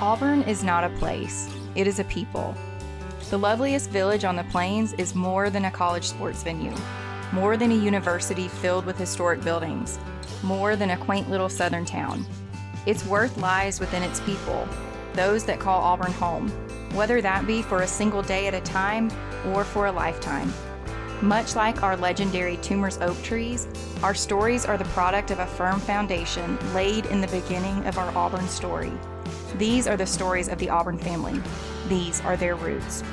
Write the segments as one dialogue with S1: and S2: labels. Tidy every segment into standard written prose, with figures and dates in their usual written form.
S1: Auburn is not a place, it is a people. The loveliest village on the plains is more than a college sports venue, more than a university filled with historic buildings, more than a quaint little southern town. Its worth lies within its people, those that call Auburn home, whether that be for a single day at a time or for a lifetime. Much like our legendary Toomer's oak trees, our stories are the product of a firm foundation laid in the beginning of our Auburn story. These are the stories of the Auburn family. These are their roots.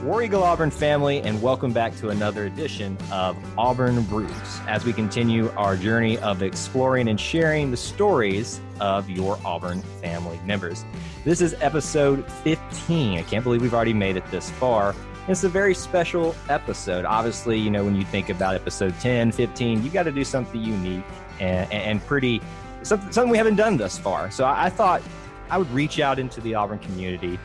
S2: War Eagle Auburn family, and welcome back to another edition of Auburn Roots as we continue our journey of exploring and sharing the stories of your Auburn family members. This is episode 15. I can't believe we've already made it this far. It's a very special episode. Obviously, you know, when you think about episode 10, 15, you got to do something unique and pretty, something we haven't done thus far. So I thought I would reach out into the Auburn community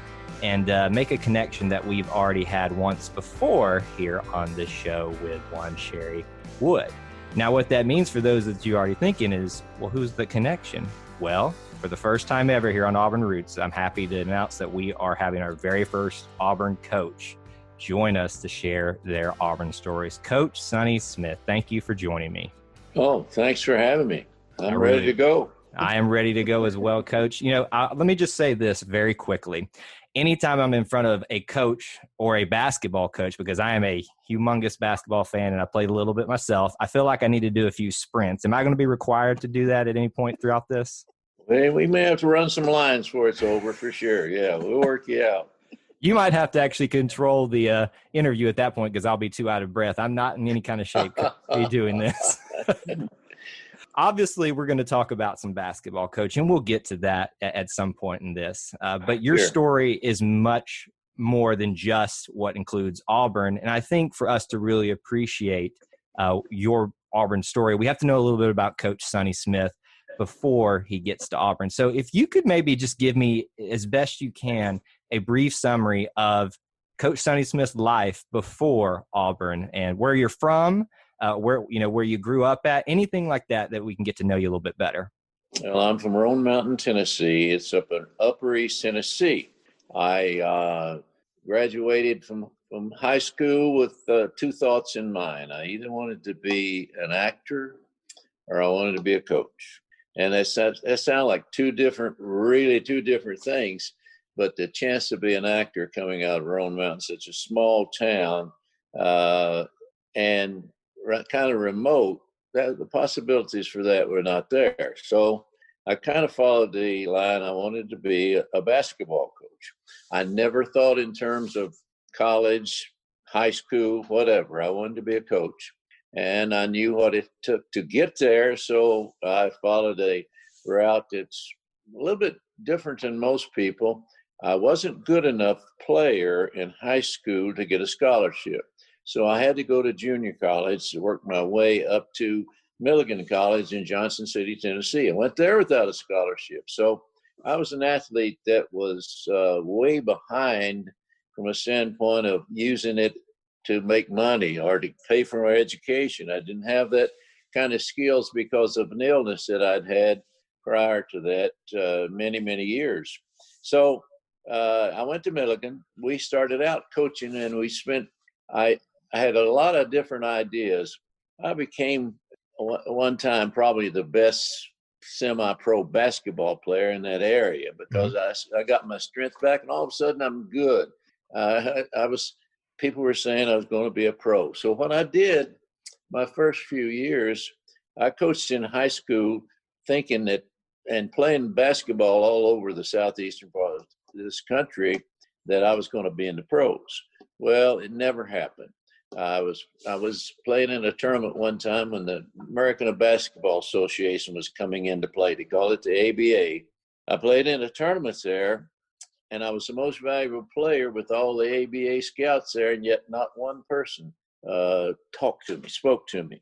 S2: and make a connection that we've already had once before here on this show with one Sherry Wood. Now, what that means for those that you're already thinking is, well, who's the connection? Well, for the first time ever here on Auburn Roots, I'm happy to announce that we are having our very first Auburn coach join us to share their Auburn stories. Coach Sonny Smith, thank you for joining me.
S3: Oh, thanks for having me. I'm ready to go.
S2: I am ready to go as well, Coach. You know, let me just say this very quickly. Anytime I'm in front of a coach or a basketball coach, because I am a humongous basketball fan and I played a little bit myself, I feel like I need to do a few sprints. Am I going to be required to do that at any point throughout this?
S3: Well, we may have to run some lines before it's over for sure. Yeah, we'll work you out.
S2: You might have to actually control the interview at that point because I'll be too out of breath. I'm not in any kind of shape to be doing this. Obviously, we're going to talk about some basketball, Coach, and we'll get to that at some point in this. But your story is much more than just what includes Auburn. And I think for us to really appreciate your Auburn story, we have to know a little bit about Coach Sonny Smith before he gets to Auburn. So if you could maybe just give me, as best you can, a brief summary of Coach Sonny Smith's life before Auburn and where you're from, where you grew up at, anything like that we can get to know you a little bit better.
S3: Well, I'm from Roan Mountain, Tennessee. It's up in Upper East Tennessee. I graduated from high school with two thoughts in mind. I either wanted to be an actor or I wanted to be a coach. And that sound like two different things. But the chance to be an actor coming out of Roan Mountain, such a small town, and kind of remote, the possibilities for that were not there. So I kind of followed the line. I wanted to be a basketball coach. I never thought in terms of college, high school, whatever. I wanted to be a coach. And I knew what it took to get there. So I followed a route that's a little bit different than most people. I wasn't good enough player in high school to get a scholarship. So I had to go to junior college to work my way up to Milligan College in Johnson City, Tennessee. I went there without a scholarship. So I was an athlete that was way behind from a standpoint of using it to make money or to pay for my education. I didn't have that kind of skills because of an illness that I'd had prior to that many, many years. So I went to Milligan. We started out coaching and I had a lot of different ideas. I became one time probably the best semi-pro basketball player in that area because I got my strength back and all of a sudden I'm good. People were saying I was going to be a pro. So what I did my first few years, I coached in high school thinking that and playing basketball all over the southeastern part of this country that I was going to be in the pros. Well, it never happened. I was playing in a tournament one time when the American Basketball Association was coming into play. They called it the ABA. I played in a tournament there, and I was the most valuable player with all the ABA scouts there, and yet not one person spoke to me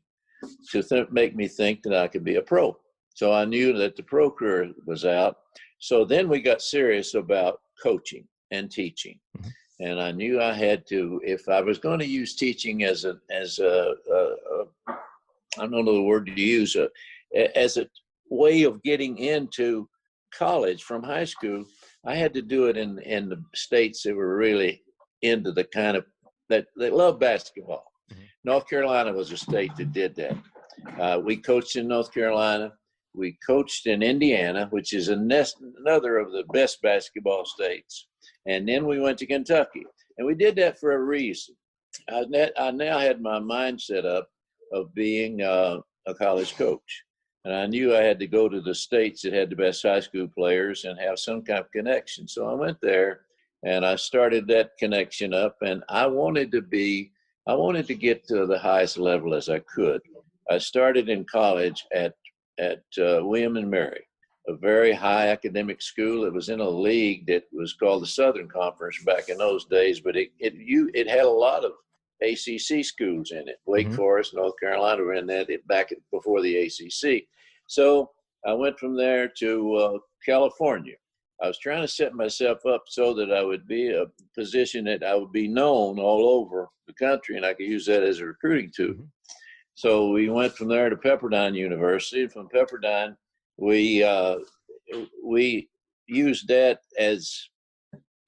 S3: to make me think that I could be a pro. So I knew that the pro career was out. So then we got serious about coaching and teaching. Mm-hmm. And I knew I had to, if I was going to use teaching as a I don't know the word to use, as a way of getting into college from high school, I had to do it in the states that were really into the kind of that love basketball. North Carolina was a state that did that. We coached in North Carolina. We coached in Indiana, which is another of the best basketball states. And then we went to Kentucky. And we did that for a reason. I now had my mind set up of being a college coach. And I knew I had to go to the states that had the best high school players and have some kind of connection. So I went there and I started that connection up. And I wanted to get to the highest level as I could. I started in college at William and Mary, a very high academic school. It was in a league that was called the Southern Conference back in those days, but it had a lot of ACC schools in it. Wake Forest, North Carolina were in that back before the ACC. So I went from there to California. I was trying to set myself up so that I would be a position that I would be known all over the country, and I could use that as a recruiting tool. So we went from there to Pepperdine University. From Pepperdine, we used that as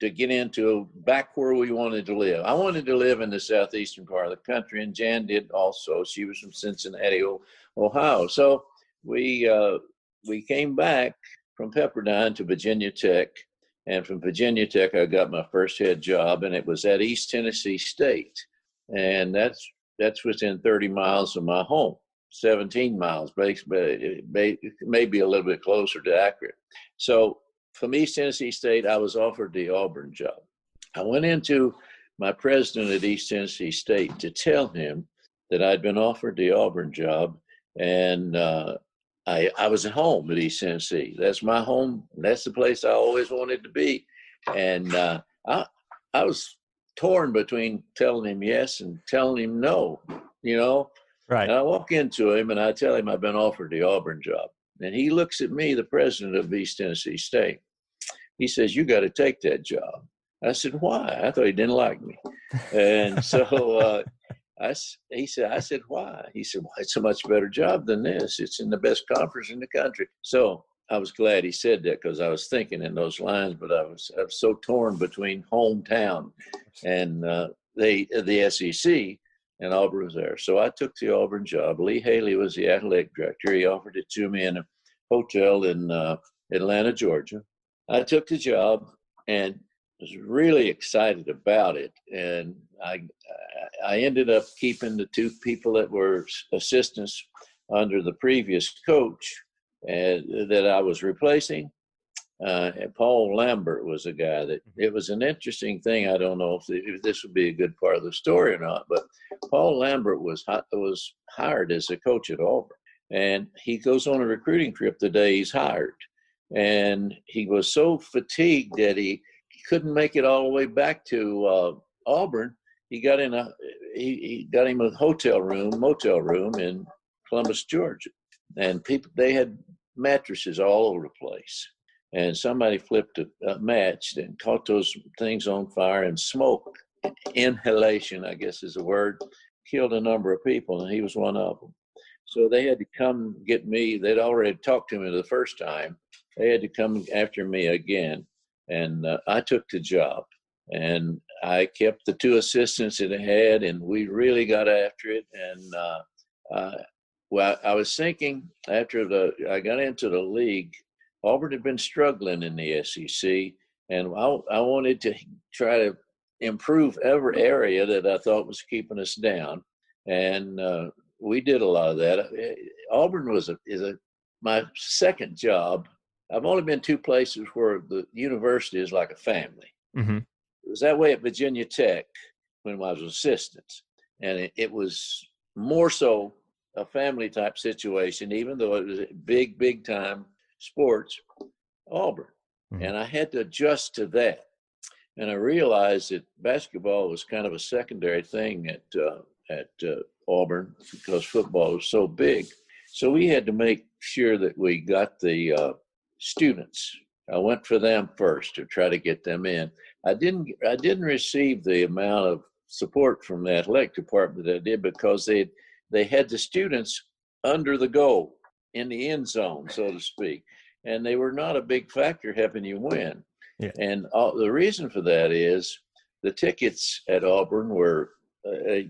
S3: to get into back where we wanted to live. I wanted to live in the southeastern part of the country, and Jan did also. She was from Cincinnati, Ohio. So we came back from Pepperdine to Virginia Tech, and from Virginia Tech, I got my first head job, and it was at East Tennessee State, and that's within 30 miles of my home, 17 miles, maybe a little bit closer to accurate. So from East Tennessee State, I was offered the Auburn job. I went into my president at East Tennessee State to tell him that I'd been offered the Auburn job, and I was at home at East Tennessee. That's my home. That's the place I always wanted to be. And I was torn between telling him yes and telling him no, Right. And I walk into him and I tell him I've been offered the Auburn job. And he looks at me, the president of East Tennessee State. He says, "You got to take that job." I said, "Why?" I thought he didn't like me. And so I said, "Why?" He said, "Well, it's a much better job than this. It's in the best conference in the country." So I was glad he said that, because I was thinking in those lines, but I was so torn between hometown and the SEC, and Auburn was there. So I took the Auburn job. Lee Haley was the athletic director. He offered it to me in a hotel in Atlanta, Georgia. I took the job and was really excited about it. And I ended up keeping the two people that were assistants under the previous coach that I was replacing. And Paul Lambert was a guy that, it was an interesting thing. I don't know if this would be a good part of the story or not, but Paul Lambert was hired as a coach at Auburn. And he goes on a recruiting trip the day he's hired. And he was so fatigued that he couldn't make it all the way back to Auburn. He got him a motel room in Columbus, Georgia. And they had mattresses all over the place. And somebody flipped a match and caught those things on fire, and smoke inhalation, I guess is the word, killed a number of people, and he was one of them. So they had to come get me. They'd already talked to me the first time. They had to come after me again, and I took the job. And I kept the two assistants that I had, and we really got after it. And well, I was thinking after I got into the league, Auburn had been struggling in the SEC, and I wanted to try to improve every area that I thought was keeping us down. And we did a lot of that. Auburn is my second job. I've only been two places where the university is like a family. Mm-hmm. It was that way at Virginia Tech when I was assistant. And it was more so a family type situation, even though it was big time sports, Auburn. Mm-hmm. And I had to adjust to that. And I realized that basketball was kind of a secondary thing at Auburn, because football was so big. So we had to make sure that we got the students. I went for them first to try to get them in. I didn't receive the amount of support from the athletic department that I did, because they had the students under the goal. in the end zone, so to speak. And they were not a big factor helping you win.
S2: Yeah.
S3: And the reason for that is the tickets at Auburn were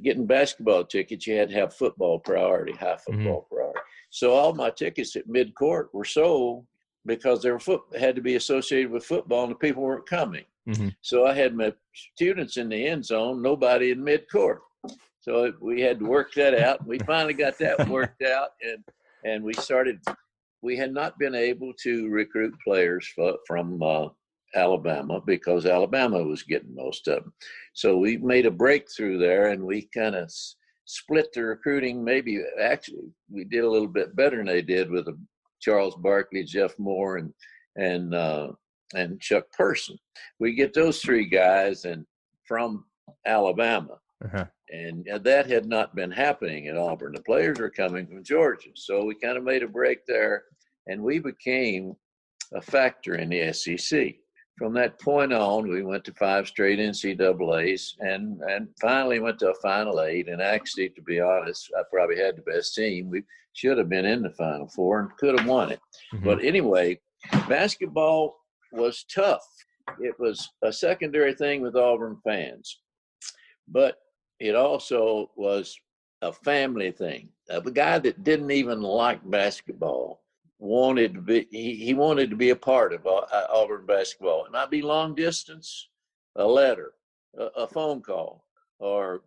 S3: getting basketball tickets. You had to have football priority, high football priority. So all my tickets at midcourt were sold because they were had to be associated with football, and the people weren't coming. So I had my students in the end zone, nobody in midcourt. So we had to work that out. We finally got that worked out, and we started. We had not been able to recruit players from Alabama because Alabama was getting most of them. So we made a breakthrough there, and we kind of split the recruiting. Maybe actually we did a little bit better than they did with Charles Barkley, Jeff Moore, and Chuck Person. We get those three guys and from Alabama. And that had not been happening at Auburn. The players were coming from Georgia. So we kind of made a break there, and we became a factor in the SEC. From that point on, we went to 5 straight NCAAs and finally went to a Final 8. And actually, to be honest, I probably had the best team. We should have been in the Final 4 and could have won it. But anyway, basketball was tough. It was a secondary thing with Auburn fans. But it also was a family thing. A guy that didn't even like basketball wanted to be, he wanted to be a part of Auburn basketball. It might be long distance, a letter, a phone call, or,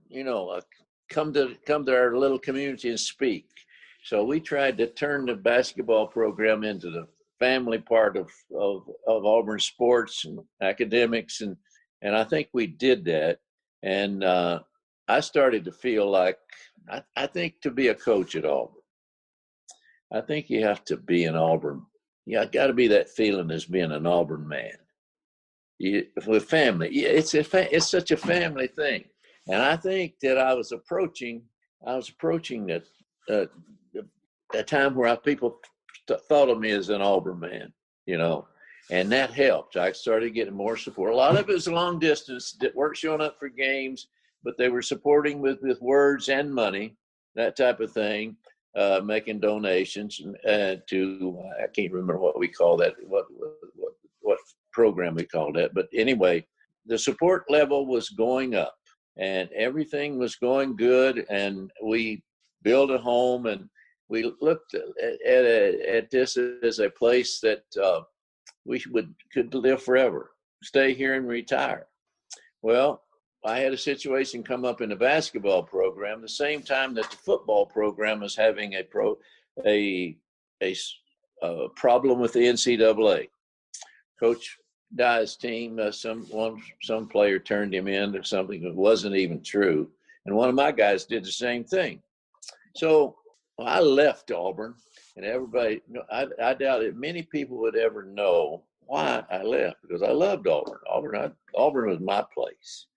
S3: come to our little community and speak. So we tried to turn the basketball program into the family part of Auburn sports and academics. And I think we did that. And I started to feel like, I think to be a coach at Auburn, I think you have to be an Auburn. You got to be that feeling as being an Auburn man. With family, it's such a family thing. And I think that I was approaching that a time where people thought of me as an Auburn man, and that helped. I started getting more support. A lot of it was long distance that weren't showing up for games, but they were supporting with words and money, that type of thing, making donations to, I can't remember what we call that, what program we called that. But anyway, the support level was going up and everything was going good. And we built a home, and we looked at this as a place that we could live forever, stay here and retire. Well, I had a situation come up in the basketball program the same time that the football program was having a problem with the NCAA. Coach Dye's team, some player turned him in to something that wasn't even true, and one of my guys did the same thing. So I left Auburn, and everybody, I doubt that many people would ever know why I left, because I loved Auburn. Auburn was my place.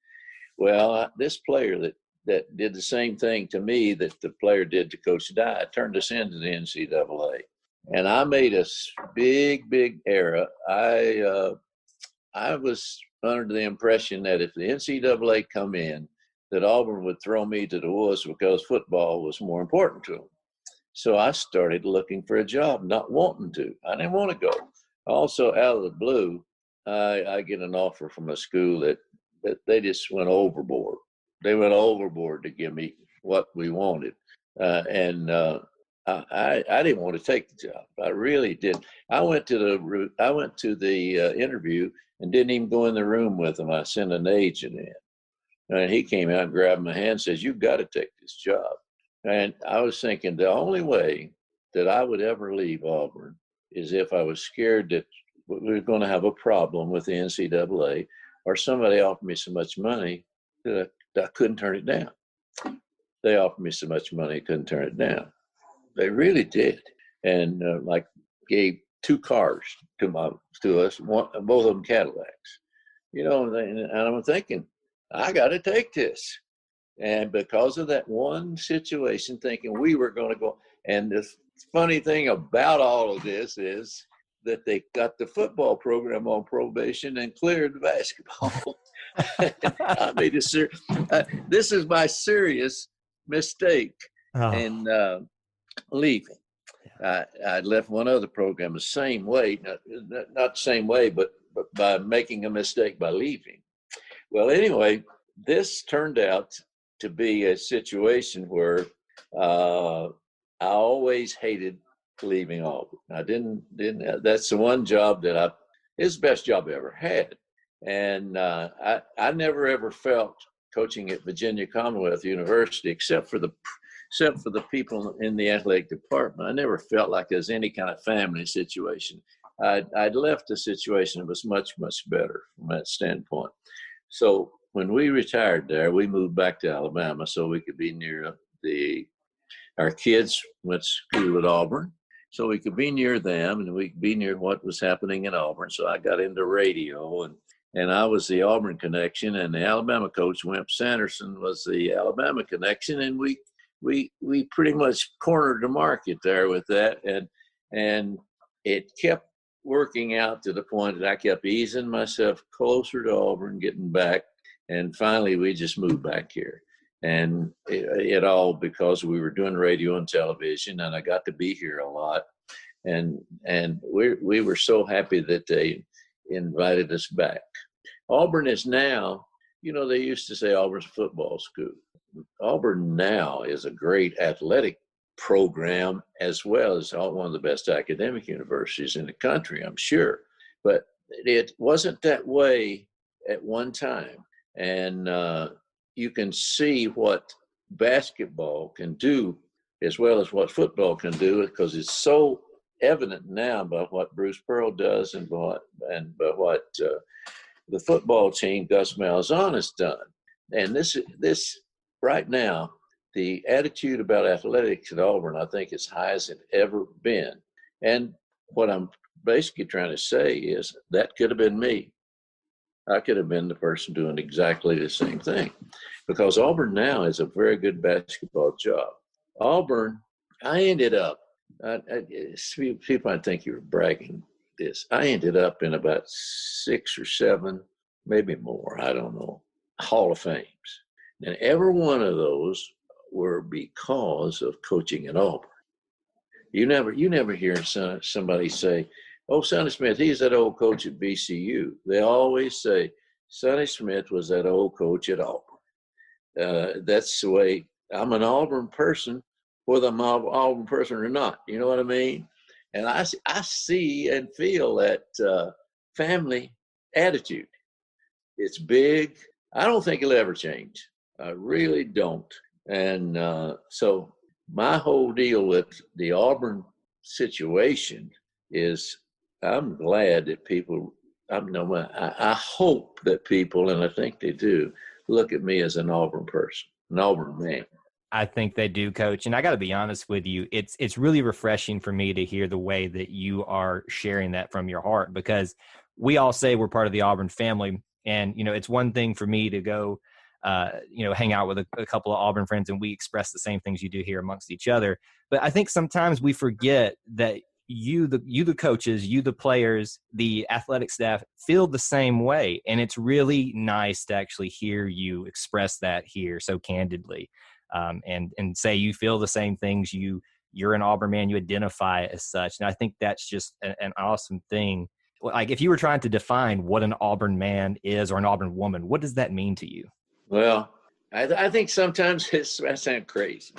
S3: Well, this player that did the same thing to me that the player did to Coach Dye turned us into the NCAA. And I made a big, big error. I was under the impression that if the NCAA come in, that Auburn would throw me to the wolves because football was more important to them. So I started looking for a job, not wanting to. I didn't want to go. Also, out of the blue, I get an offer from a school that they just went overboard. They went overboard to give me what we wanted. And I didn't want to take the job. I really didn't. I went to the interview and didn't even go in the room with them. I sent an agent in. And he came out and grabbed my hand and says, "You've got to take this job." And I was thinking the only way that I would ever leave Auburn is if I was scared that we were going to have a problem with the NCAA, or somebody offered me so much money that I couldn't turn it down. They offered me so much money I couldn't turn it down. They really did. And gave 2 cars to us, both of them Cadillacs. And I'm thinking, I got to take this. And because of that one situation, thinking we were going to go. And the funny thing about all of this is that they got the football program on probation and cleared the basketball. I made this is my serious mistake in leaving. I left one other program the same way, not the same way, but by making a mistake by leaving. Well, anyway, this turned out to be a situation where I always hated leaving Auburn. I didn't. That's the one job that it's the best job I ever had, and I never ever felt coaching at Virginia Commonwealth University, except for the people in the athletic department. I never felt like there's any kind of family situation. I'd left a situation that was much, much better from that standpoint. So when we retired there, we moved back to Alabama so we could be near our kids went to school at Auburn, so we could be near them and we could be near what was happening in Auburn. So I got into radio, and I was the Auburn connection, and the Alabama coach, Wimp Sanderson, was the Alabama connection, and we pretty much cornered the market there with that, and it kept working out to the point that I kept easing myself closer to Auburn, getting back, and finally we just moved back here. And it all because we were doing radio and television, and I got to be here a lot, and we were so happy that they invited us back. Auburn is now, they used to say Auburn's a football school. Auburn now is a great athletic program, as well as one of the best academic universities in the country, I'm sure. But it wasn't that way at one time. And you can see what basketball can do as well as what football can do, because it's so evident now by what Bruce Pearl does and by what the football team Gus Malzahn has done. And this right now, the attitude about athletics at Auburn, I think, is high as it ever been. And what I'm basically trying to say is that could have been me. I could have been the person doing exactly the same thing, because Auburn now is a very good basketball job. Auburn, I ended up, people might think you're bragging this. I ended up in about 6 or 7, maybe more, I don't know, Hall of Fames. And every one of those were because of coaching at Auburn. You never hear somebody say, "Oh, Sonny Smith, he's that old coach at VCU." They always say, "Sonny Smith was that old coach at Auburn." That's the way. I'm an Auburn person, whether I'm an Auburn person or not. You know what I mean? And I see and feel that family attitude. It's big. I don't think it'll ever change. I really don't. And so my whole deal with the Auburn situation is, I'm glad that people, I hope that people, and I think they do, look at me as an Auburn person, an Auburn man.
S2: I think they do, Coach. And I got to be honest with you, it's really refreshing for me to hear the way that you are sharing that from your heart, because we all say we're part of the Auburn family. And, it's one thing for me to go, hang out with a couple of Auburn friends and we express the same things you do here amongst each other. But I think sometimes we forget that you, the coaches, you, the players, the athletic staff feel the same way. And it's really nice to actually hear you express that here so candidly, and say you feel the same things. You're an Auburn man, you identify as such. And I think that's just an awesome thing. Like, if you were trying to define what an Auburn man is or an Auburn woman, what does that mean to you?
S3: Well, I think sometimes I sound crazy.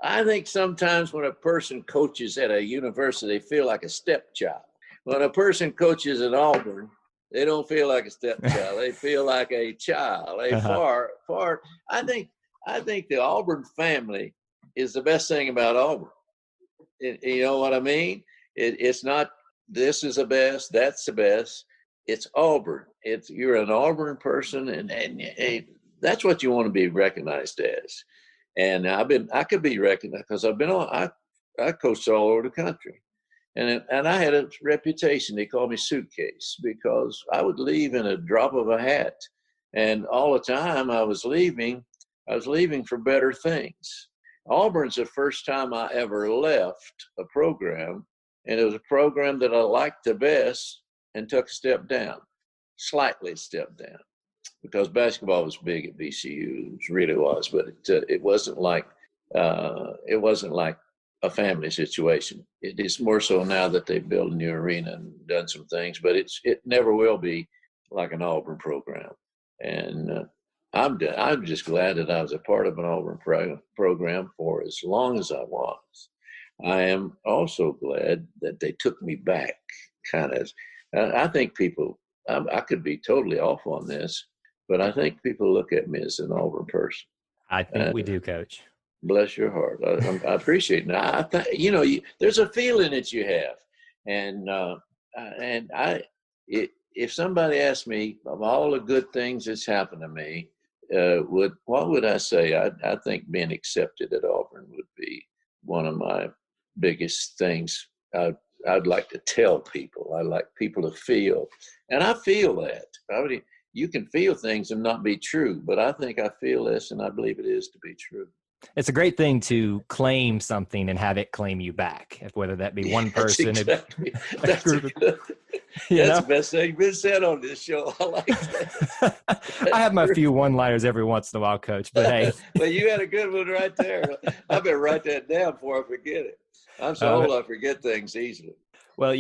S3: I think sometimes when a person coaches at a university, they feel like a stepchild. When a person coaches at Auburn, they don't feel like a stepchild. They feel like a child. Far. I think the Auburn family is the best thing about Auburn. You know what I mean? It's not, this is the best, that's the best. It's Auburn. You're an Auburn person, and that's what you want to be recognized as. And I could be recognized because I coached all over the country, and I had a reputation. They called me Suitcase because I would leave in a drop of a hat, and all the time I was leaving for better things. Auburn's the first time I ever left a program, and it was a program that I liked the best and took a step down, slightly step down. Because basketball was big at VCU, it really was, but it wasn't like a family situation. It is more so now that they've built a new arena and done some things, but it never will be like an Auburn program. And I'm just glad that I was a part of an Auburn program for as long as I was. I am also glad that they took me back. Kind of, I think people. I could be totally off on this, but I think people look at me as an Auburn person.
S2: I think we do, Coach.
S3: Bless your heart. I appreciate it. There's a feeling that you have, and if somebody asked me of all the good things that's happened to me, what would I say? I think being accepted at Auburn would be one of my biggest things. I'd like to tell people. I'd like people to feel, and I feel that. You can feel things and not be true, but I think I feel this, and I believe it is to be true.
S2: It's a great thing to claim something and have it claim you back, whether that be one person.
S3: That's the best thing been said on this show. I like that.
S2: I have my few one-liners every once in a while, Coach, but hey.
S3: Well, you had a good one right there. I better write that down before I forget it. I'm so old I forget things easily.
S2: Well,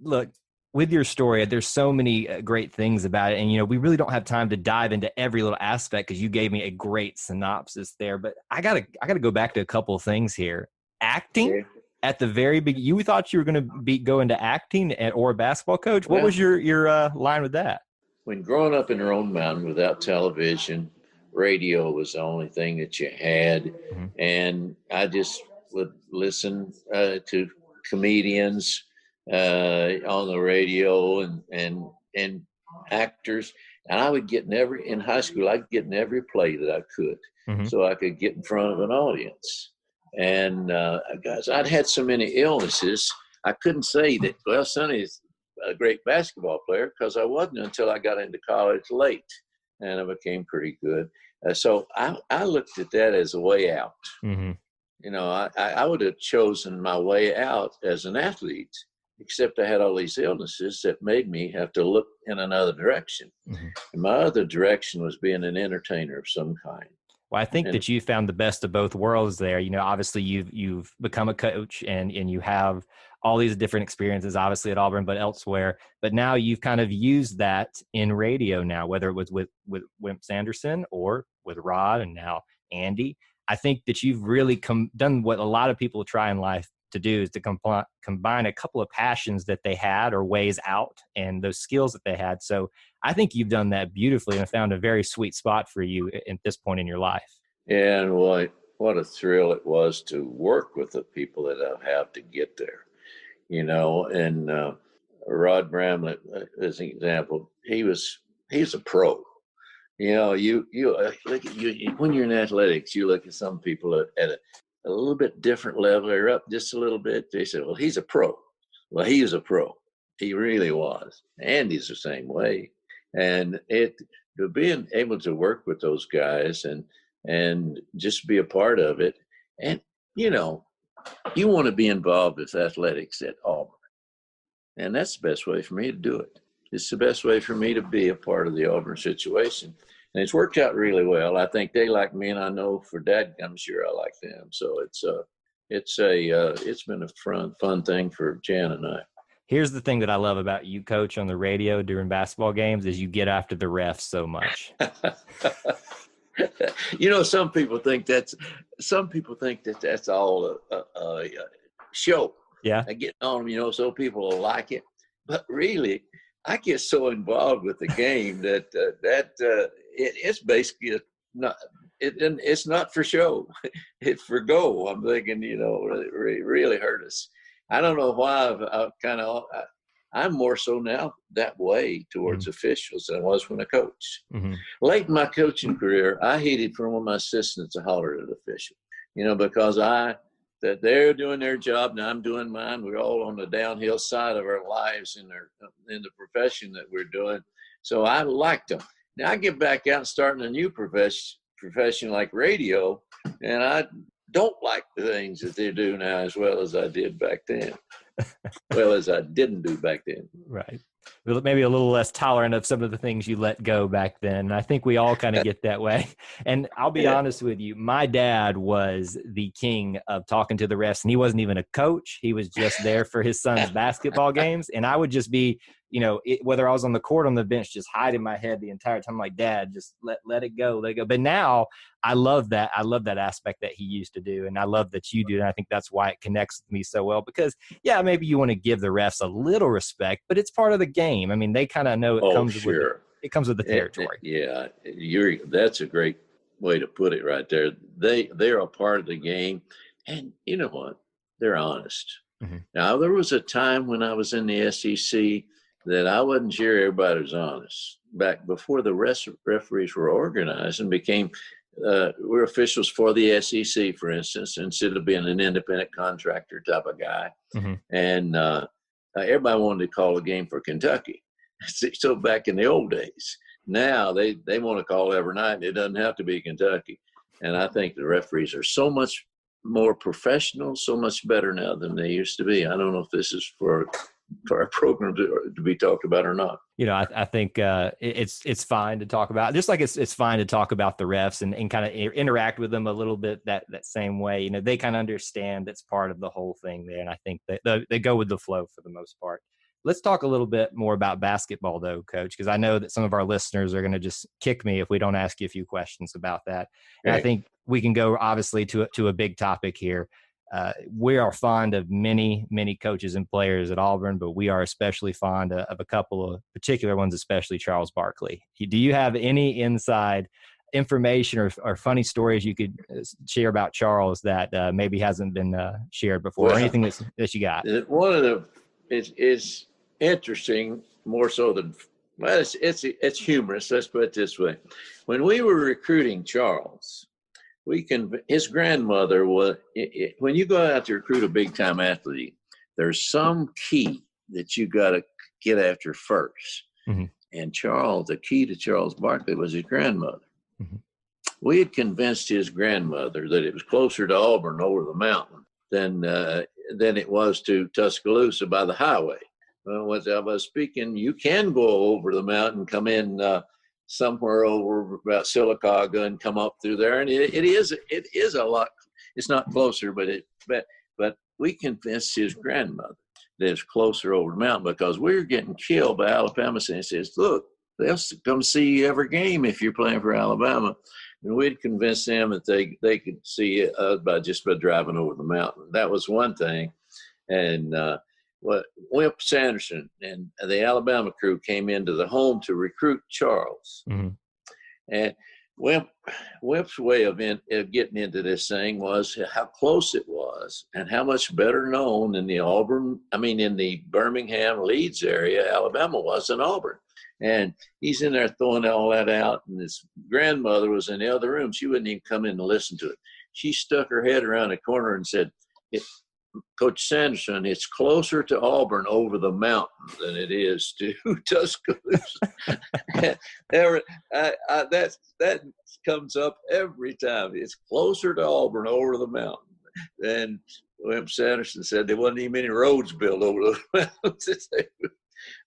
S2: look, with your story, there's so many great things about it. And, we really don't have time to dive into every little aspect because you gave me a great synopsis there. But I gotta go back to a couple of things here. Acting at the very beginning, you thought you were going to go into acting or a basketball coach. What was your line with that?
S3: When growing up in Roan Mountain without television, radio was the only thing that you had. Mm-hmm. And I just would listen to comedians on the radio and actors, and I would get in high school I'd get in every play that I could, mm-hmm. so I could get in front of an audience. And guys, I'd had so many illnesses I couldn't say that Sonny's a great basketball player, because I wasn't until I got into college late and I became pretty good. So I looked at that as a way out. Mm-hmm. I would have chosen my way out as an athlete, except I had all these illnesses that made me have to look in another direction. Mm-hmm. And my other direction was being an entertainer of some kind.
S2: Well, I think that you found the best of both worlds there. Obviously you've become a coach and you have all these different experiences, obviously at Auburn, but elsewhere. But now you've kind of used that in radio now, whether it was with Wimp Sanderson or with Rod and now Andy. I think that you've really done what a lot of people try in life to do, is to combine a couple of passions that they had or ways out and those skills that they had. So I think you've done that beautifully and found a very sweet spot for you at this point in your life.
S3: And what a thrill it was to work with the people that I have to get there, and Rod Bramlett, as an example, he's a pro. You look at when you're in athletics, you look at some people at a little bit different level, or up just a little bit. They say, well, he's a pro. Well, he is a pro. He really was. Andy's the same way. And being able to work with those guys and just be a part of it. And, you want to be involved with athletics at Auburn. And that's the best way for me to do it. It's the best way for me to be a part of the Auburn situation. And it's worked out really well. I think they like me, and I know for Dad, I'm sure I like them. So it's been a fun thing for Jan and I.
S2: Here's the thing that I love about you, Coach, on the radio during basketball games is you get after the refs so much.
S3: Some people think that's all a show.
S2: Yeah.
S3: I get on them, so people will like it. But really, I get so involved with the game that it's basically it's not for show. It's for go. I'm thinking, it really hurt us. I don't know why I'm more so now that way towards officials than I was when I coached. Mm-hmm. Late in my coaching career, I hated for one of my assistants to holler at an official, because that they're doing their job and I'm doing mine. We're all on the downhill side of our lives in the profession that we're doing. So I liked them. Now I get back out and starting a new profession like radio, and I don't like the things that they do now as well as I did back then. Well, as I didn't do back then.
S2: Right. maybe a little less tolerant of some of the things you let go back then. And I think we all kind of get that way. And I'll be honest with you, my dad was the king of talking to the refs, and he wasn't even a coach. He was just there for his son's basketball games. And I would just be, whether I was on the court, on the bench, just hiding my head the entire time. I'm like, Dad, just let it go, let it go. But now I love that. I love that aspect that he used to do. And I love that you do. And I think that's why it connects with me so well, because maybe you want to give the refs a little respect, but it's part of the game. I mean, they kind of know it comes with the territory.
S3: That's a great way to put it right there. They're a part of the game, and you know what? They're honest. Mm-hmm. Now, there was a time when I was in the SEC that I wasn't sure everybody was honest. Back before the referees were organized and became we're officials for the SEC, for instance, instead of being an independent contractor type of guy. Mm-hmm. And everybody wanted to call a game for Kentucky. So back in the old days, now they want to call every night. It doesn't have to be Kentucky. And I think the referees are so much more professional, so much better now than they used to be. I don't know if this is for our program to be talked about or not.
S2: I think it's fine to talk about, just like it's fine to talk about the refs and kind of interact with them a little bit that same way. They kind of understand that's part of the whole thing there. And I think that they go with the flow for the most part. Let's talk a little bit more about basketball, though, Coach, because I know that some of our listeners are going to just kick me if we don't ask you a few questions about that. And right. I think we can go, obviously, to a big topic here. We are fond of many, many coaches and players at Auburn, but we are especially fond of a couple of particular ones, especially Charles Barkley. Do you have any inside information or funny stories you could share about Charles that maybe hasn't been shared before, or anything that you got?
S3: One of them is interesting, more so than, well, it's humorous. Let's put it this way. When we were recruiting Charles, his grandmother was, when you go out to recruit a big time athlete, there's some key that you got to get after first. Mm-hmm. And the key to Charles Barkley was his grandmother. Mm-hmm. We had convinced his grandmother that it was closer to Auburn over the mountain than it was to Tuscaloosa by the highway. As I was speaking, you can go over the mountain, come in somewhere over about Sylacauga and come up through there, and it is a lot. It's not closer, but we convinced his grandmother that it's closer over the mountain because we were getting killed by Alabama. And he says, "Look, they'll come see you every game if you're playing for Alabama." And we'd convince them that they could see it by driving over the mountain. That was one thing. And Wimp Sanderson and the Alabama crew came into the home to recruit Charles. Mm-hmm. And Wimp's way of getting into this thing was how close it was and how much better known in the Birmingham, Leeds area, Alabama was than Auburn. And he's in there throwing all that out, and his grandmother was in the other room. She wouldn't even come in to listen to it. She stuck her head around the corner and said, "Coach Sanderson, it's closer to Auburn over the mountain than it is to Tuscaloosa." That comes up every time. It's closer to Auburn over the mountain. And Wimp Sanderson said there wasn't even many roads built over the mountains.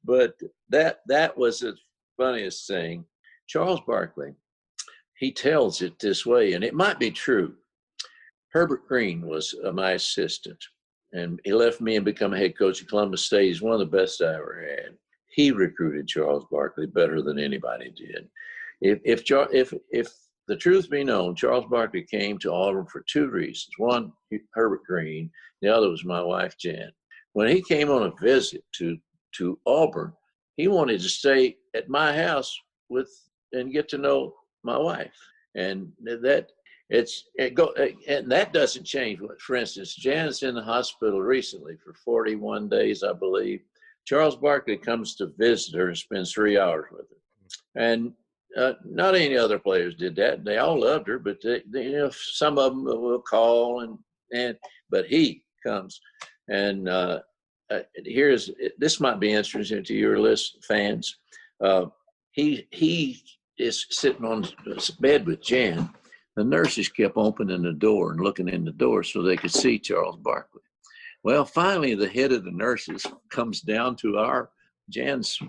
S3: But that was the funniest thing. Charles Barkley, he tells it this way, and it might be true. Herbert Green was my assistant, and he left me and become a head coach at Columbus State. He's one of the best I ever had. He recruited Charles Barkley better than anybody did. If the truth be known, Charles Barkley came to Auburn for two reasons. One, Herbert Green. The other was my wife, Jan. When he came on a visit to Auburn, he wanted to stay at my house and get to know my wife. And that doesn't change. For instance, Jan's in the hospital recently for 41 days, I believe. Charles Barkley comes to visit her and spends 3 hours with her. And not any other players did that. They all loved her, but some of them will call but he comes. And this might be interesting to your list fans. He is sitting on his bed with Jan. The nurses kept opening the door and looking in the door so they could see Charles Barkley. Well, finally, the head of the nurses comes down to our Jan's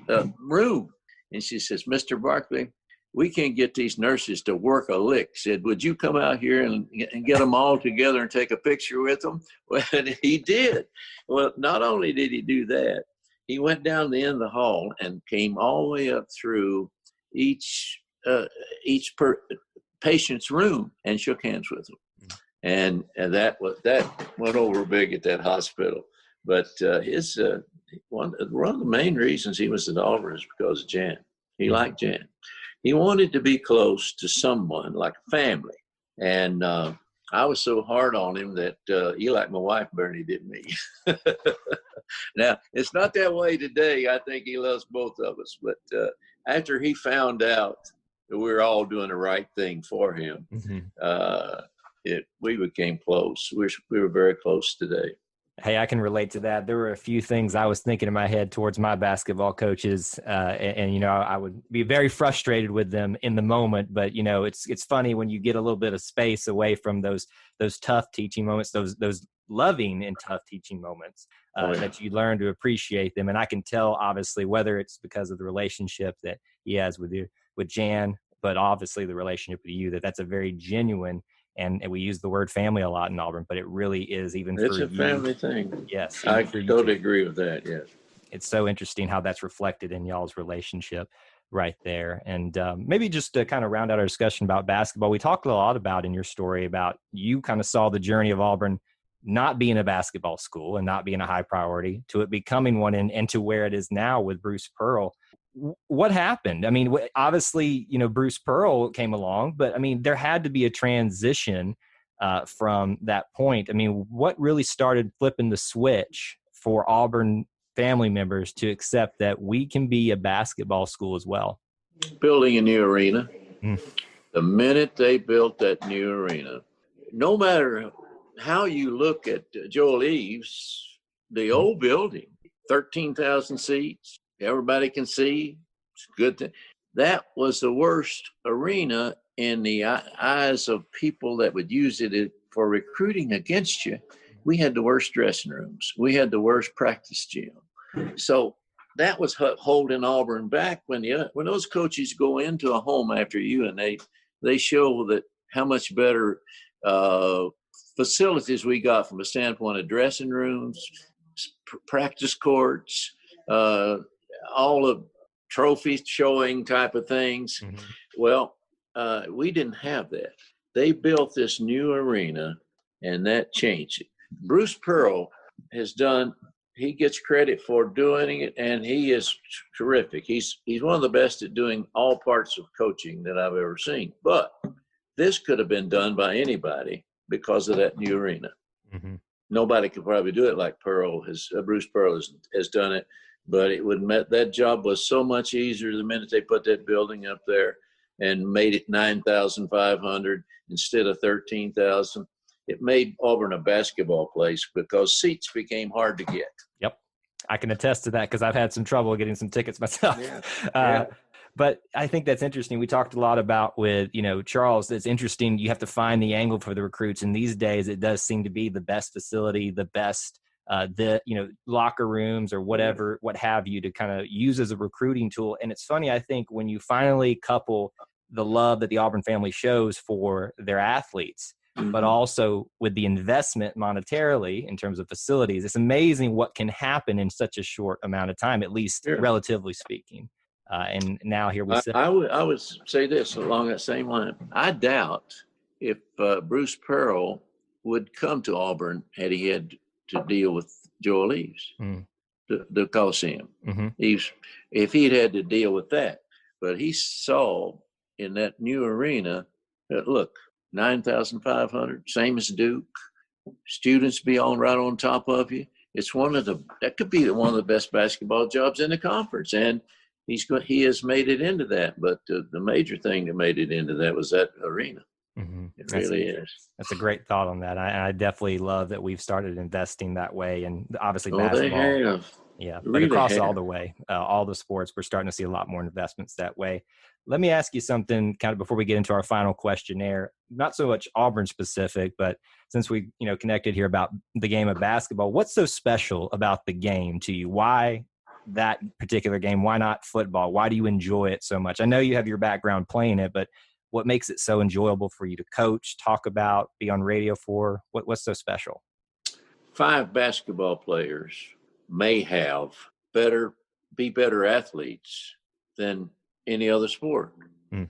S3: room. And she says, Mr. Barkley, we can't get these nurses to work a lick. Said, would you come out here and get them all together and take a picture with them? Well, and he did. Well, not only did he do that, he went down the end of the hall and came all the way up through each patient's room and shook hands with them. And that went over big at that hospital. But one of the main reasons he was at Auburn is because of Jan. He liked Jan. He wanted to be close to someone like a family. And I was so hard on him that he liked my wife better than he did me. Now, it's not that way today. I think he loves both of us. But after he found out that we were all doing the right thing for him, we became close. We were very close today.
S2: Hey, I can relate to that. There were a few things I was thinking in my head towards my basketball coaches, and I would be very frustrated with them in the moment. But it's funny when you get a little bit of space away from those tough teaching moments, those loving and tough teaching moments, that you learn to appreciate them. And I can tell, obviously, whether it's because of the relationship that he has with Jan, but obviously the relationship with you, that's a very genuine. And we use the word family a lot in Auburn, but it really is even for you.
S3: It's a family thing.
S2: Yes.
S3: I totally agree with that, yes.
S2: It's so interesting how that's reflected in y'all's relationship right there. And maybe just to kind of round out our discussion about basketball, we talked a lot about in your story about you kind of saw the journey of Auburn not being a basketball school and not being a high priority to it becoming one and to where it is now with Bruce Pearl. What happened? I mean, obviously, Bruce Pearl came along, but I mean, there had to be a transition from that point. I mean, what really started flipping the switch for Auburn family members to accept that we can be a basketball school as well?
S3: Building a new arena. The minute they built that new arena, no matter how you look at Joel Eves, the old building, 13,000 seats, everybody can see. It's a good thing. That was the worst arena in the eyes of people that would use it for recruiting against you. We had the worst dressing rooms. We had the worst practice gym. So that was holding Auburn back when those coaches go into a home after you and they show that how much better facilities we got from a standpoint of dressing rooms, practice courts, all of trophy showing type of things. Well, we didn't have that. They built this new arena and that changed it. Bruce Pearl he gets credit for doing it, and he is terrific. He's one of the best at doing all parts of coaching that I've ever seen. But this could have been done by anybody because of that new arena. Nobody could probably do it like Bruce Pearl has done it. But that job was so much easier the minute they put that building up there and made it 9,500 instead of 13,000. It made Auburn a basketball place because seats became hard to get. Yep.
S2: I can attest to that because I've had some trouble getting some tickets myself.
S3: Yeah.
S2: But I think that's interesting. We talked a lot about with, Charles, it's interesting. You have to find the angle for the recruits. And these days it does seem to be the best facility, the best locker rooms or whatever, what have you, to kind of use as a recruiting tool. And it's funny, I think, when you finally couple the love that the Auburn family shows for their athletes, but also with the investment monetarily in terms of facilities, it's amazing what can happen in such a short amount of time, at least relatively speaking. And now here we sit.
S3: I would say this along that same line. I doubt if Bruce Pearl would come to Auburn had he had to deal with Joel Eves, the Coliseum. If he'd had to deal with that. But he saw in that new arena that, look, 9,500, same as Duke. Students be right on top of you. It's that could be one of the best basketball jobs in the conference. And he has made it into that. But the major thing that made it into that was that arena. It really is.
S2: That's a great thought on that. I definitely love that we've started investing that way. And obviously basketball.
S3: They have.
S2: Yeah, but across all the way, all the sports, we're starting to see a lot more investments that way. Let me ask you something kind of before we get into our final questionnaire, not so much Auburn specific, but since we, connected here about the game of basketball, what's so special about the game to you? Why that particular game? Why not football? Why do you enjoy it so much? I know you have your background playing it, but what makes it so enjoyable for you to coach, talk about, be on radio for? What's so special?
S3: 5 basketball players may be better athletes than any other sport.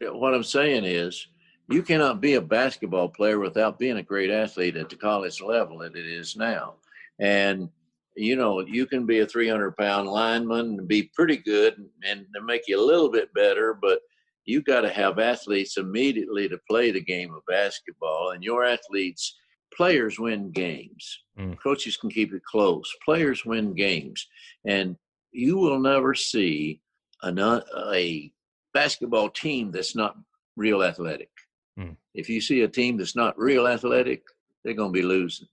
S3: What I'm saying is, you cannot be a basketball player without being a great athlete at the college level that it is now. And, you can be a 300-pound lineman and be pretty good and make you a little bit better, but you got to have athletes immediately to play the game of basketball. And players win games. Coaches can keep it close. Players win games. And you will never see a basketball team that's not real athletic. If you see a team that's not real athletic, they're going to be losing.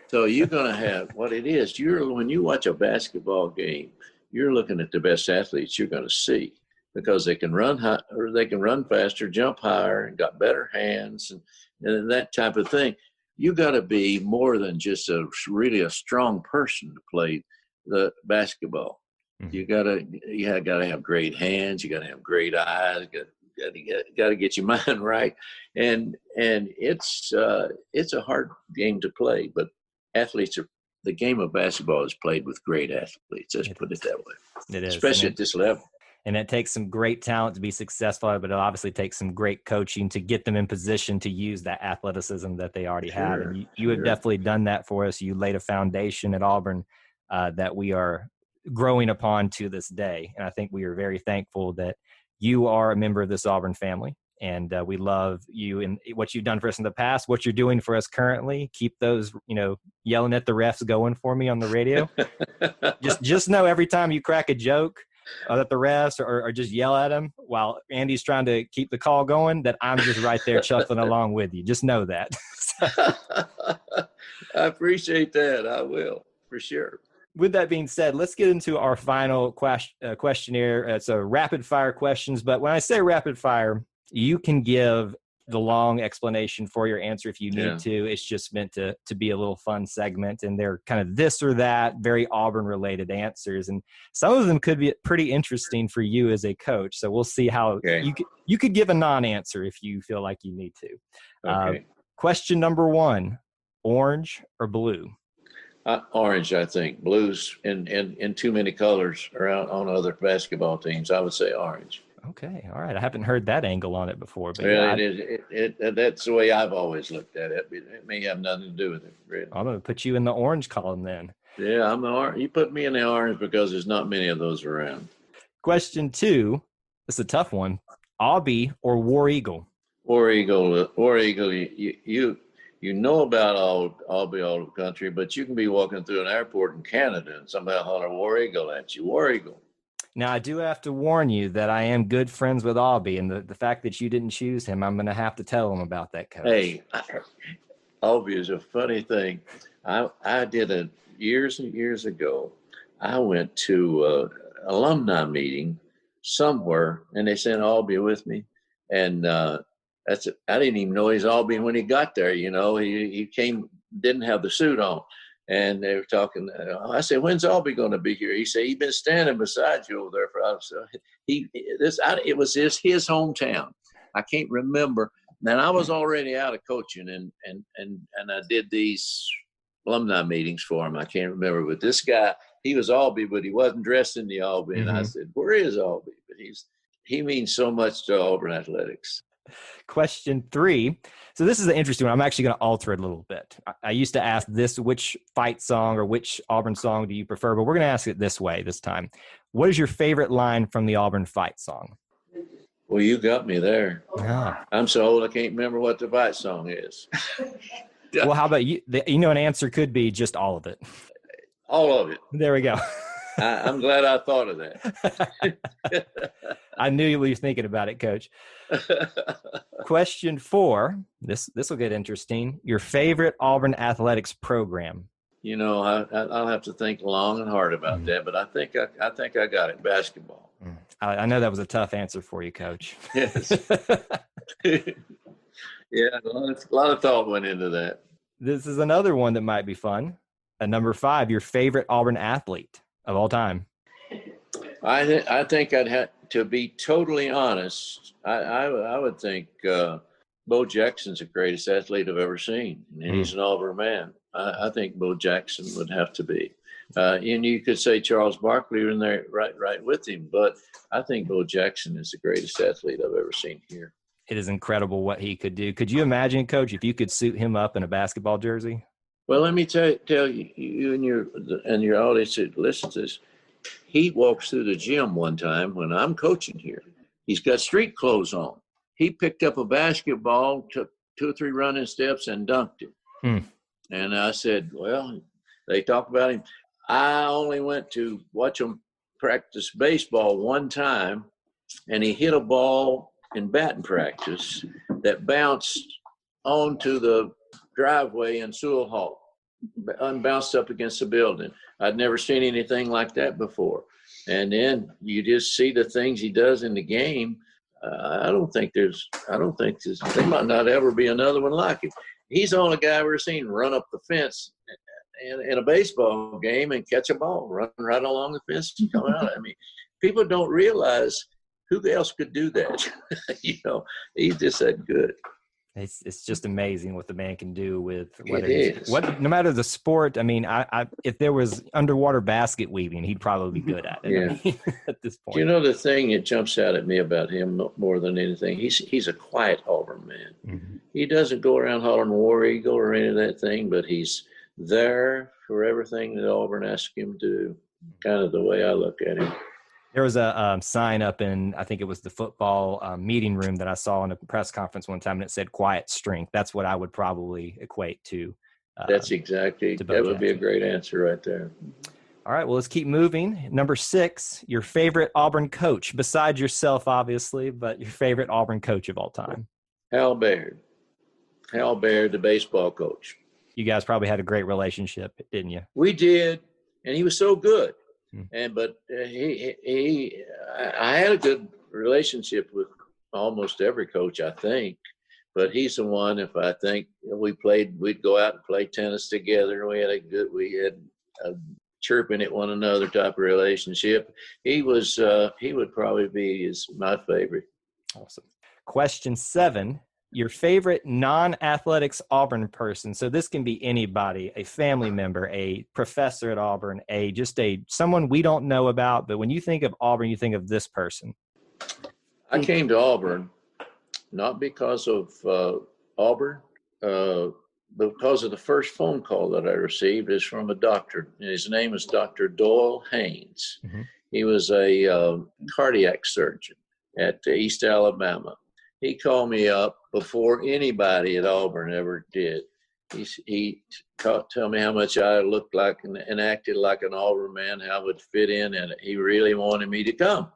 S3: So you're going to have what it is. When you watch a basketball game, you're looking at the best athletes you're going to see, because they can run high, or they can run faster, jump higher, and got better hands and that type of thing. You got to be more than just really a strong person to play the basketball. You got to have great hands. You got to have great eyes. Got to get your mind right, and it's a hard game to play. But the game of basketball is played with great athletes. Let's put it that way.
S2: It is,
S3: especially at this level.
S2: And it takes some great talent to be successful, but it obviously takes some great coaching to get them in position to use that athleticism that they already have. And you have definitely done that for us. You laid a foundation at Auburn that we are growing upon to this day. And I think we are very thankful that you are a member of this Auburn family. And we love you and what you've done for us in the past, what you're doing for us currently. Keep those, yelling at the refs going for me on the radio. just know every time you crack a joke at the refs or just yell at them while Andy's trying to keep the call going, that I'm just right there chuckling along with you. Just know that.
S3: I appreciate that. I will, for sure.
S2: With that being said, let's get into our final questionnaire. It's a rapid fire questions, but when I say rapid fire, you can give the long explanation for your answer if you need to. It's just meant to be a little fun segment, and they're kind of this or that, very Auburn related answers. And some of them could be pretty interesting for you as a coach. So we'll see how you could give a non-answer if you feel like you need to.
S3: Okay.
S2: Question number 1, orange or blue?
S3: Orange, I think. Blues in too many colors around on other basketball teams. I would say orange.
S2: Okay. All right. I haven't heard that angle on it before. But
S3: that's the way I've always looked at it. It may have nothing to do with it, really.
S2: I'm going to put you in the orange column then.
S3: Yeah, I'm the orange. You put me in the orange because there's not many of those around.
S2: Question 2. This is a tough one. Aubie or War Eagle?
S3: War Eagle. You know about Aubie all over the country, but you can be walking through an airport in Canada and somebody holler War Eagle at you. War Eagle.
S2: Now, I do have to warn you that I am good friends with Aubie, and the fact that you didn't choose him, I'm going to have to tell him about that, Coach.
S3: Hey, Aubie is a funny thing. I did it years and years ago. I went to an alumni meeting somewhere, and they sent Aubie with me, and I didn't even know he's Aubie when he got there. He came, didn't have the suit on. And they were talking. I said, "When's Aubie going to be here?" He said, "He's been standing beside you over there for hours." So it was his hometown. I can't remember. And I was already out of coaching, and I did these alumni meetings for him. I can't remember, but this guy, he was Aubie, but he wasn't dressed in the Aubie. And I said, "Where is Aubie?" But he means so much to Auburn athletics.
S2: Question 3. So this is an interesting one. I'm actually going to alter it a little bit. I used to ask this, which fight song or which Auburn song do you prefer? But we're going to ask it this way this time. What is your favorite line from the Auburn fight song?
S3: Well, you got me there.
S2: Ah.
S3: I'm so old I can't remember what the fight song is.
S2: Well, how about you? An answer could be just all of it.
S3: All of it.
S2: There we go.
S3: I'm glad I thought of that.
S2: I knew you were thinking about it, Coach. Question 4. This will get interesting. Your favorite Auburn athletics program?
S3: I'll have to think long and hard about that, but I think I got it. Basketball.
S2: I know that was a tough answer for you, Coach.
S3: Yes. Yeah, a lot of thought went into that.
S2: This is another one that might be fun. Number 5, your favorite Auburn athlete of all time?
S3: I think I'd have to be totally honest. I would think Bo Jackson's the greatest athlete I've ever seen, and he's an Auburn man. I think Bo Jackson would have to be. And you could say Charles Barkley in there right with him, but I think Bo Jackson is the greatest athlete I've ever seen here.
S2: It is incredible what he could do. Could you imagine, Coach, if you could suit him up in a basketball jersey?
S3: Well, let me tell you and your audience that listens to this. He walks through the gym one time when I'm coaching here. He's got street clothes on. He picked up a basketball, took 2 or 3 running steps, and dunked it. And I said, well, they talk about him. I only went to watch him practice baseball one time, and he hit a ball in batting practice that bounced onto the driveway in Sewell Hall, unbounced up against the building. I'd never seen anything like that before. And then you just see the things he does in the game. I don't think there might not ever be another one like him. He's the only guy I've ever seen run up the fence in a baseball game and catch a ball, run right along the fence and come out. I mean, people don't realize who else could do that. He's just that good.
S2: It's just amazing what the man can do with
S3: no
S2: matter the sport. I mean, I if there was underwater basket weaving, he'd probably be good at it.
S3: Yeah.
S2: I mean, at this point.
S3: The thing that jumps out at me about him more than anything, he's a quiet Auburn man. Mm-hmm. He doesn't go around hollering war eagle or any of that thing, but he's there for everything that Auburn asks him to do. Kind of the way I look at him.
S2: There was a sign up in, I think it was the football meeting room that I saw in a press conference one time, and it said quiet strength. That's what I would probably equate to.
S3: That's exactly. That would be a great answer right there.
S2: All right, well, let's keep moving. Number 6, your favorite Auburn coach, besides yourself, obviously, but your favorite Auburn coach of all time.
S3: Hal Baird, the baseball coach.
S2: You guys probably had a great relationship, didn't you?
S3: We did, and he was so good. But I had a good relationship with almost every coach, I think. But he's the one. If I think we'd go out and play tennis together. We had a chirping at one another type of relationship. He would probably be my favorite.
S2: Awesome. Question 7. Your favorite non-athletics Auburn person. So this can be anybody, a family member, a professor at Auburn, someone we don't know about. But when you think of Auburn, you think of this person.
S3: I came to Auburn not because of Auburn, but because of the first phone call that I received is from a doctor. His name is Dr. Doyle Haynes. Mm-hmm. He was a cardiac surgeon at East Alabama. He called me up before anybody at Auburn ever did. He told me how much I looked like and acted like an Auburn man, how I would fit in, and he really wanted me to come.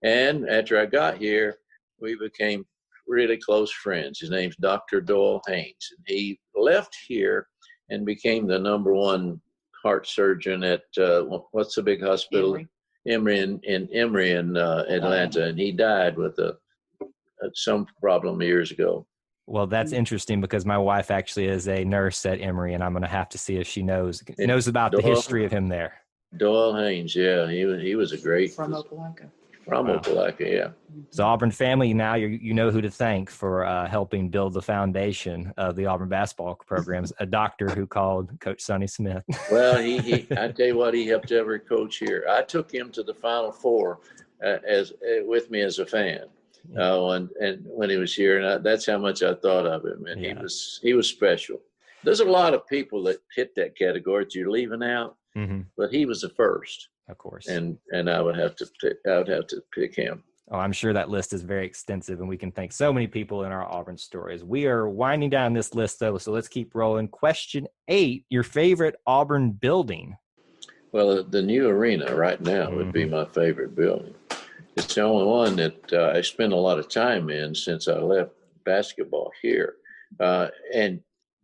S3: And after I got here, we became really close friends. His name's Dr. Doyle Haynes. And he left here and became the number 1 heart surgeon at what's the big hospital? Emory in Atlanta. And he died with some problem years ago.
S2: Well, that's interesting because my wife actually is a nurse at Emory, and I'm going to have to see if she knows about the history of him there.
S3: Doyle Haynes, yeah, he was a great
S4: from Opelika.
S3: Opelika, yeah.
S2: So Auburn family, now you know who to thank for helping build the foundation of the Auburn basketball programs. A doctor who called Coach Sonny Smith.
S3: Well, I tell you what, he helped every coach here. I took him to the Final Four with me as a fan. And when he was here, and that's how much I thought of him. And he was special. There's a lot of people that hit that category that you're leaving out, but he was the first,
S2: of course.
S3: And I would have to pick him.
S2: Oh, I'm sure that list is very extensive, and we can thank so many people in our Auburn stories. We are winding down this list, though, so let's keep rolling. Question 8: your favorite Auburn building?
S3: Well, the new arena right now would be my favorite building. It's the only one that I spend a lot of time in since I left basketball here. And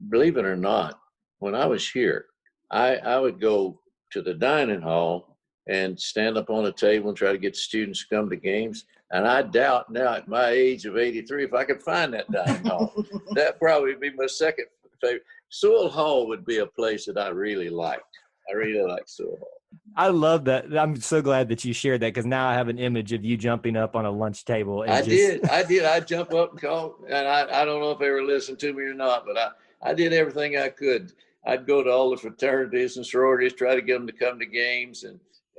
S3: believe it or not, when I was here, I would go to the dining hall and stand up on a table and try to get the students to come to games. And I doubt now at my age of 83 if I could find that dining hall. That'd probably be my second favorite. Sewell Hall would be a place that I really liked. I really liked Sewell Hall.
S2: I love that. I'm so glad that you shared that because now I have an image of you jumping up on a lunch table. And
S3: I did. I'd jump up and call, and I don't know if they were listening to me or not, but I did everything I could. I'd go to all the fraternities and sororities, try to get them to come to games,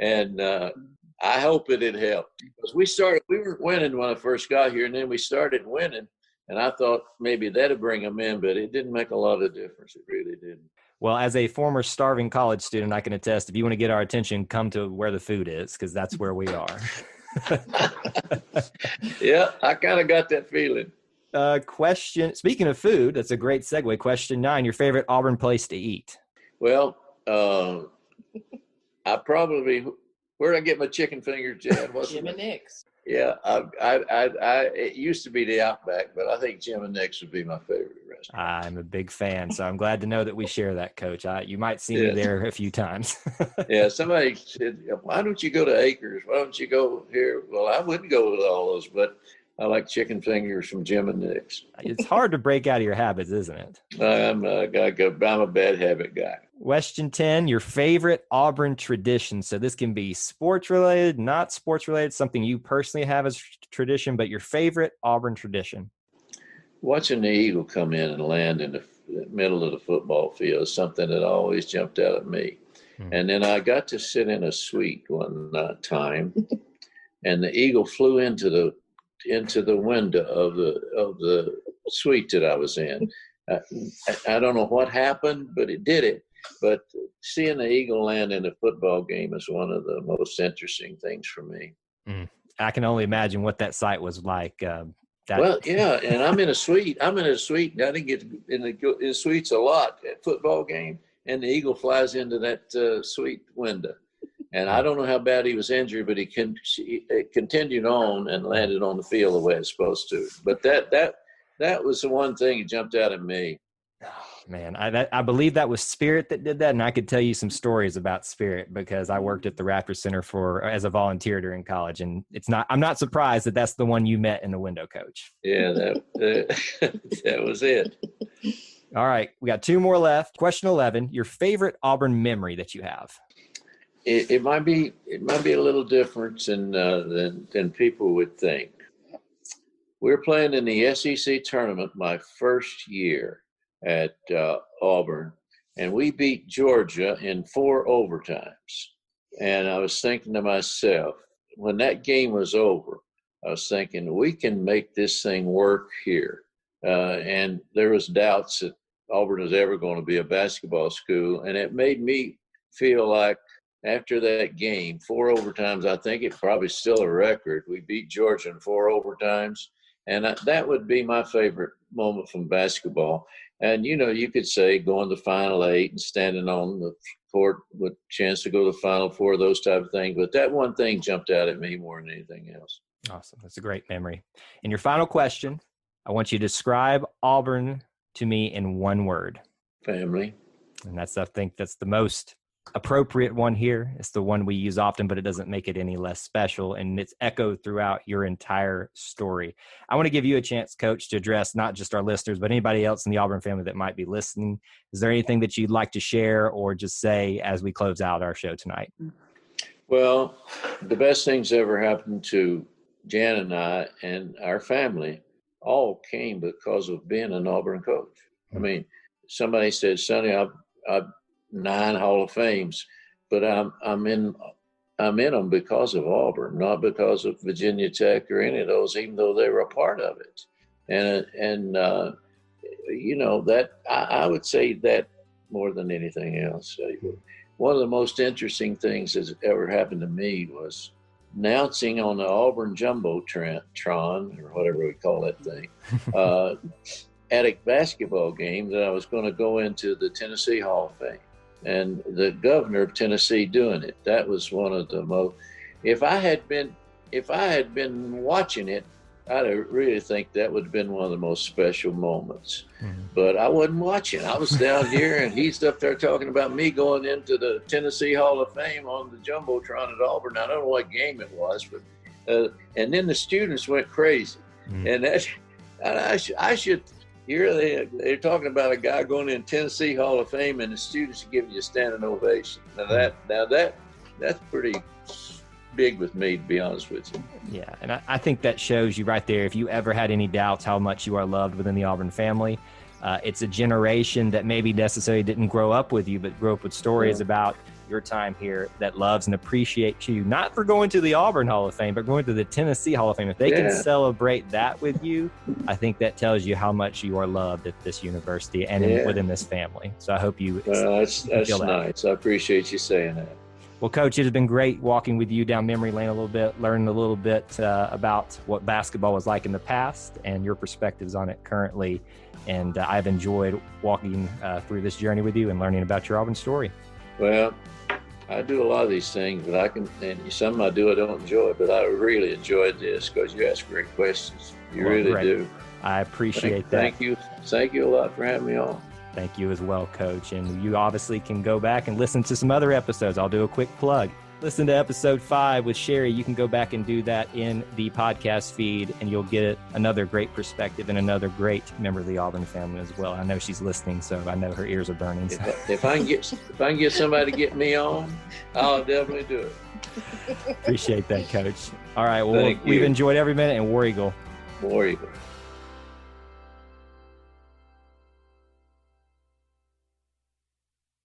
S3: and I hope it had helped because we weren't winning when I first got here, and then we started winning, and I thought maybe that'd bring them in, but it didn't make a lot of difference. It really didn't.
S2: Well, as a former starving college student, I can attest, if you want to get our attention, come to where the food is, because that's where we are.
S3: Yeah, I kind of got that feeling.
S2: Speaking of food, that's a great segue. Question 9, your favorite Auburn place to eat?
S3: Well, where'd I get my chicken fingers, Jan?
S4: Jim and Nick's.
S3: Yeah, it used to be the Outback, but I think Jim and Nick's would be my favorite restaurant.
S2: I'm a big fan, so I'm glad to know that we share that, Coach. You might see me there a few times.
S3: Yeah, somebody said, why don't you go to Acres? Why don't you go here? Well, I wouldn't go with all those, but I like chicken fingers from Jim and Nick's.
S2: It's hard to break out of your habits, isn't it?
S3: I'm a bad habit guy.
S2: Question 10, your favorite Auburn tradition. So this can be sports related, not sports related, something you personally have as tradition, but your favorite Auburn tradition.
S3: Watching the eagle come in and land in the middle of the football field is something that always jumped out at me. And then I got to sit in a suite one time, and the eagle flew into the window of the suite that I was in. I don't know what happened, but it did it. But seeing the eagle land in a football game is one of the most interesting things for me.
S2: I can only imagine what that sight was like.
S3: Well, yeah, and I'm in a suite. I didn't get in the suites a lot at football game, and the eagle flies into that suite window. And I don't know how bad he was injured, but he continued on and landed on the field the way it's supposed to. But that was the one thing that jumped out at me.
S2: Oh, man, I believe that was Spirit that did that, and I could tell you some stories about Spirit because I worked at the Raptor Center as a volunteer during college, and I'm not surprised that that's the one you met in the window, Coach.
S3: Yeah, that was it.
S2: All right, we got 2 more left. Question 11, your favorite Auburn memory that you have?
S3: It might be a little different than people would think. We were playing in the SEC tournament my first year at Auburn, and we beat Georgia in 4 overtimes. And I was thinking to myself, when that game was over, I was thinking, we can make this thing work here. And there was doubts that Auburn was ever going to be a basketball school, and it made me feel like after that game, 4 overtimes, I think it's probably still a record. We beat Georgia in 4 overtimes. And that would be my favorite moment from basketball. And, you could say going to Final 8 and standing on the court with a chance to go to the Final 4, those type of things. But that one thing jumped out at me more than anything else.
S2: Awesome. That's a great memory. And your final question, I want you to describe Auburn to me in 1 word.
S3: Family.
S2: And I think that's the most appropriate one here. It's the one we use often, but it doesn't make it any less special, and it's echoed throughout your entire story. I want to give you a chance, Coach, to address not just our listeners, but anybody else in the Auburn family that might be listening. Is there anything that you'd like to share or just say as we close out our show tonight?
S3: Well, the best things ever happened to Jan and I and our family all came because of being an Auburn coach. I mean, somebody said, Sonny, I've 9 Hall of Fames, but I'm in them because of Auburn, not because of Virginia Tech or any of those, even though they were a part of it. And that I would say that more than anything else. One of the most interesting things that's ever happened to me was announcing on the Auburn Jumbotron, or whatever we call that thing, at a basketball game that I was going to go into the Tennessee Hall of Fame. And the governor of Tennessee doing it. That was one of the most. If I had been watching it, I really think that would have been one of the most special moments. Mm-hmm. But I wasn't watching. I was down here, and he's up there talking about me going into the Tennessee Hall of Fame on the Jumbotron at Auburn. I don't know what game it was, but and then the students went crazy. Mm-hmm. And I should. Here they're talking about a guy going in Tennessee Hall of Fame, and the students are giving you a standing ovation. Now that that's pretty big with me, to be honest with you.
S2: Yeah, and I think that shows you right there. If you ever had any doubts how much you are loved within the Auburn family, it's a generation that maybe necessarily didn't grow up with you, but grew up with stories about your time here that loves and appreciates you, not for going to the Auburn Hall of Fame, but going to the Tennessee Hall of Fame. If they can celebrate that with you, I think that tells you how much you are loved at this university and within this family. So I hope you
S3: that's
S2: feel that.
S3: nice. I appreciate you saying that.
S2: Well, Coach, it has been great walking with you down memory lane a little bit, learning a little bit about what basketball was like in the past and your perspectives on it currently. And I've enjoyed walking through this journey with you and learning about your Auburn story.
S3: Well, I do a lot of these things, but and some I do I don't enjoy, but I really enjoyed this because you ask great questions. You really do.
S2: I appreciate that.
S3: Thank you. Thank you a lot for having me on.
S2: Thank you as well, Coach. And you obviously can go back and listen to some other episodes. I'll do a quick plug. Listen to episode 5 with Sherry. You can go back and do that in the podcast feed, and you'll get another great perspective and another great member of the Auburn family as well. I know she's listening, so I know her ears are burning. So.
S3: If I can get somebody to get me on, I'll definitely do it.
S2: Appreciate that, Coach. All right. Well, we've enjoyed every minute, and War Eagle.
S3: War Eagle.